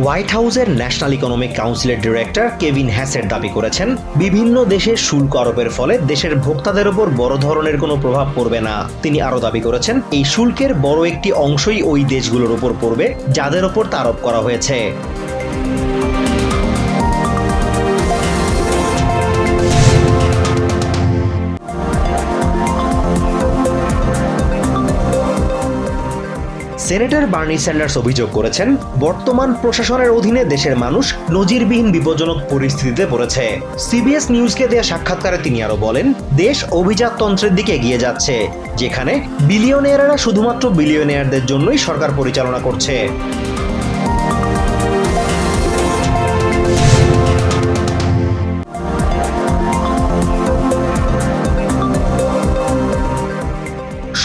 White হাউসের national economic কাউন্সিলের director Kevin Hassett দাবি করেছেন, বিভিন্ন দেশে শুল্ক আরোপের ফলে দেশের ভোক্তাদের ওপর বড় ধরনের কোনো প্রভাব পড়বে না। তিনি আরও দাবি করেছেন, এই শুল্কের বড় একটি অংশই ওই দেশগুলোর ওপর পড়বে যাদের ওপর তা আরোপ করা হয়েছে। সেনেটর বার্নি স্যান্ডার্স অভিযোগ করেছেন, বর্তমান প্রশাসনের অধীনে দেশের মানুষ নজিরবিহীন বিপজ্জনক পরিস্থিতিতে পড়েছে। সিবিএস নিউজকে দেয়া সাক্ষাৎকারে তিনি আরো বলেন, দেশ অভিজাততন্ত্রের দিকে এগিয়ে যাচ্ছে, যেখানে বিলিয়নিয়াররা শুধুমাত্র বিলিয়নিয়ারদের জন্যই সরকার পরিচালনা করছে।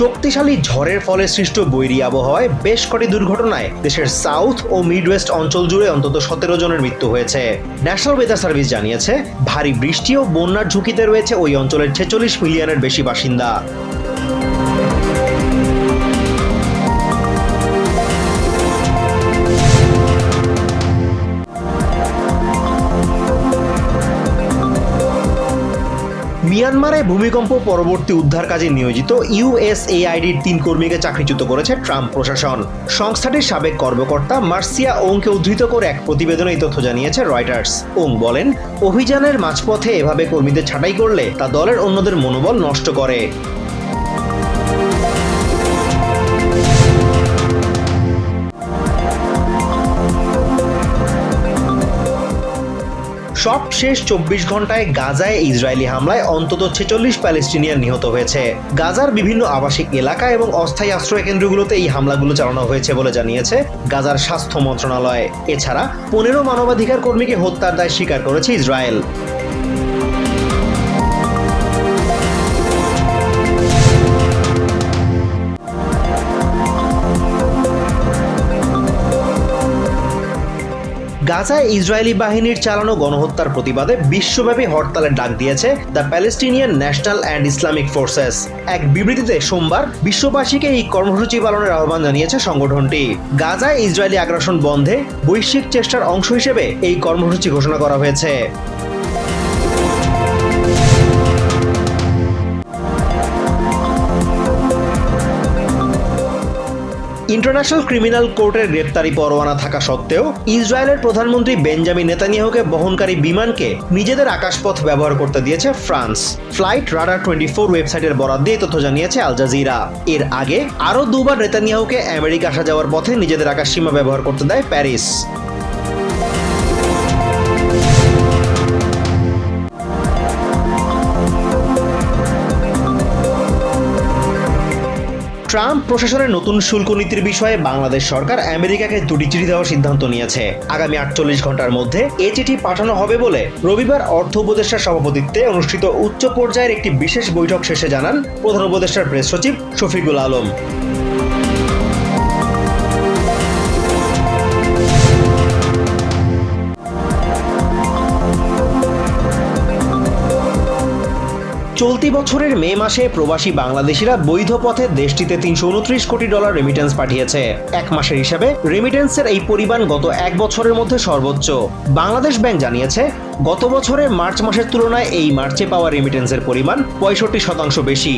শক্তিশালী ঝড়ের ফলে সৃষ্ট বৈরী আবহাওয়ায় বেশ কটি দুর্ঘটনায় দেশের সাউথ ও মিডওয়েস্ট অঞ্চল জুড়ে অন্তত 17 জনের মৃত্যু হয়েছে। ন্যাশনাল ওয়েদার সার্ভিস জানিয়েছে, ভারী বৃষ্টি ও বন্যার ঝুঁকিতে রয়েছে ওই অঞ্চলের 46 মিলিয়নের বেশি বাসিন্দা। মিয়ানমারে ভূমিকম্প পরবর্তী উদ্ধার কাজে নিয়োজিত ইউএসএআইডির 3 কর্মীকে চাকরিচ্যুত করেছে ট্রাম্প প্রশাসন। সংস্থাটির সাবেক কর্মকর্তা মার্সিয়া ওংকে উদ্ধৃত করে এক প্রতিবেদনে এই তথ্য জানিয়েছে রয়টার্স। ওং বলেন, অভিযানের মাঝপথে এভাবে কর্মীদের ছাঁটাই করলে তা দলের অন্যদের মনোবল নষ্ট করে। সব শেষ 24 ঘন্টায় গাজায় ইসরায়েলি হামলায় অন্তত 46 প্যালেস্টিনিয়ান নিহত হয়েছে। গাজার বিভিন্ন আবাসিক এলাকা এবং অস্থায়ী আশ্রয় কেন্দ্রগুলোতে এই হামলাগুলো চালানো হয়েছে বলে জানিয়েছে গাজার স্বাস্থ্য মন্ত্রণালয়। এছাড়া 15 মানবাধিকার কর্মীকে হত্যার দায় স্বীকার করেছে ইসরায়েল। গাজায় ইসরায়েলি বাহিনীর চালানো গণহত্যার প্রতিবাদে বিশ্বব্যাপী হরতালের ডাক দিয়েছে the Palestinian national and Islamic forces. এক বিবৃতিতে সোমবার বিশ্ববাসীকে এই কর্মসূচি পালনের আহ্বান জানিয়েছে সংগঠনটি। গাজায় ইসরায়েলি আগ্রাসন বন্ধে বৈশ্বিক চেষ্টার অংশ হিসেবে এই কর্মসূচি ঘোষণা করা হয়েছে। ইন্টারন্যাশনাল ক্রিমিনাল কোর্টের গ্রেপ্তারি পরোয়ানা থাকা সত্ত্বেও ইসরায়েলের প্রধানমন্ত্রী বেঞ্জামিন নেতানিয়াহুকে বহনকারী বিমানকে নিজেদের আকাশপথ ব্যবহার করতে দিয়েছে ফ্রান্স। ফ্লাইট রাডার 24 ওয়েবসাইটের বরাত দিয়ে তথ্য জানিয়েছে আল জাজিরা। এর আগে আরও দুবার নেতানিয়াহুকে আমেরিকা আসা যাওয়ার পথে নিজেদের আকাশসীমা ব্যবহার করতে দেয় প্যারিস। ট্রাম্প প্রশাসনের নতুন শুল্ক নীতির বিষয়ে বাংলাদেশ সরকার আমেরিকাকে দুটি চিঠি দেওয়ার সিদ্ধান্ত নিয়েছে। আগামী 48 ঘন্টার মধ্যে এই চিঠি পাঠানো হবে বলে রবিবার অর্থ উপদেষ্টার সভাপতিত্বে অনুষ্ঠিত উচ্চ পর্যায়ের একটি বিশেষ বৈঠক শেষে জানান প্রধান উপদেষ্টার প্রেস সচিব শফিকুল আলম। চলতি বছরের মে মাসে প্রবাসী বাংলাদেশিরা বৈধ পথে দেশটিতে $329 কোটি রেমিটেন্স পাঠিয়েছে। এক মাসের হিসাবে রেমিটেন্সের এই পরিমাণ গত এক বছরের মধ্যে সর্বোচ্চ। বাংলাদেশ ব্যাংক জানিয়েছে, গত বছরের মার্চ মাসের তুলনায় এই মার্চে পাওয়া রেমিটেন্সের পরিমাণ 65% বেশি।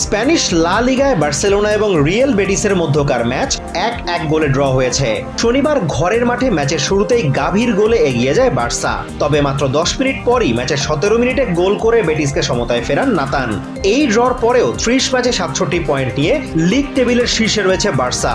স্প্যানিশ লা লিগায় বার্সেলোনা এবং রিয়েল বেটিসের মধ্যকার ম্যাচ 1-1 গোলে ড্র হয়েছে। শনিবার ঘরের মাঠে ম্যাচের শুরুতেই গাভীর গোলে এগিয়ে যায় বার্সা। তবে মাত্র 10 মিনিট পরই ম্যাচের 17 মিনিটে গোল করে বেটিসকে সমতায় ফেরান নাতান। এই ড্রর পরেও 30 ম্যাচে 67 পয়েন্ট নিয়ে লিগ টেবিলের শীর্ষে রয়েছে বার্সা।